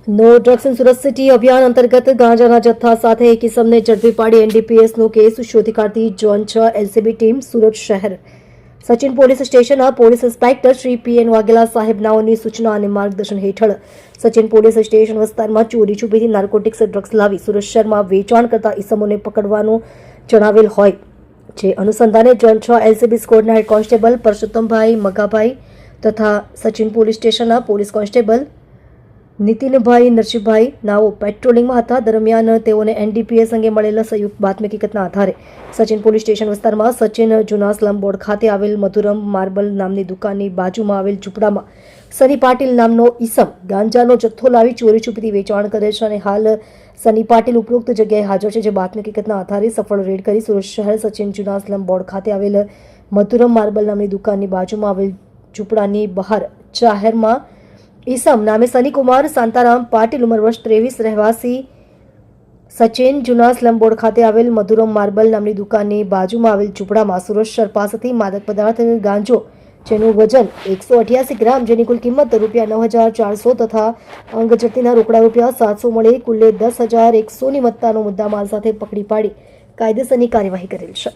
No drugs in Surat city અભિયાન અંતર્ગત ગાંજાના જથ્થા સાથે એક ઇસમને ઝડપી પાડી એનડીપીએસનો કેસ શોધી કાઢતી ઝોન 6 એલસીબી ટીમ સુરત શહેર સચિન પોલીસ સ્ટેશનના police inspector Shri PN Vaghela સાહેબનાઓની સૂચના અને માર્ગદર્શન હેઠળ સચિન પોલીસ સ્ટેશન વિસ્તારમાં ચોરી છુપીથી નાર્કોટિક્સ ડ્રગ્સ લાવી સુરત શહેરમાં વેચાણ કરતા ઇસમોને પકડવાનું જણાવેલ હોય જે અનુસંધાને ઝોન 6 એલસીબી સ્કોડના હેડ કોન્સ્ટેબલ પરસોત્તમભાઈ મગાભાઈ તથા સચિન પોલીસ સ્ટેશનના પોલીસ કોન્સ્ટેબલ નીતિનભાઈ નરસિંહભાઈ નાઓ પેટ્રોલિંગમાં હતા. દરમિયાન તેઓને એનડીપીએસ અંગે મળેલા સંયુક્ત બાતમી હકીકતના આધારે સચિન પોલીસ સ્ટેશન વિસ્તારમાં સચિન જૂના સ્લમ બોર્ડ ખાતે આવેલ મધુરમ માર્બલ નામની દુકાનની બાજુમાં આવેલ ઝૂંપડામાં સની પાટીલ નામનો ઈસમ ગાંજાનો જથ્થો લાવી ચોરી છુપીથી વેચાણ કરે છે અને હાલ સની પાટીલ ઉપરોક્ત જગ્યાએ હાજર છે. જે બાતમી હકીકતના આધારે સફળ રેડ કરી સુરત શહેર સચિન જૂના સ્લમ બોર્ડ ખાતે આવેલ મધુરમ માર્બલ નામની દુકાનની બાજુમાં આવેલ ઝૂંપડાની બહાર જાહેરમાં ઈસમ નામે સનીકુમાર શાંતારામ પાટીલ ઉંમર વર્ષ 23 રહેવાસી સચિન જૂના સ્લમ બોર્ડ ખાતે આવેલ મધુરમ માર્બલ નામની દુકાનની બાજુમાં આવેલ ઝૂંપડામાં સુરત શહેર પાસેથી માદક પદાર્થ ગાંજો જેનું વજન 188 ગ્રામ જેની કુલ કિંમત ₹9,400 તથા અંગઝડતીના રોકડા ₹700 મળે કુલ્લે 10,100ની મત્તાનો મુદ્દામાલ સાથે પકડી પાડી કાયદેસરની કાર્યવાહી કરેલ છે.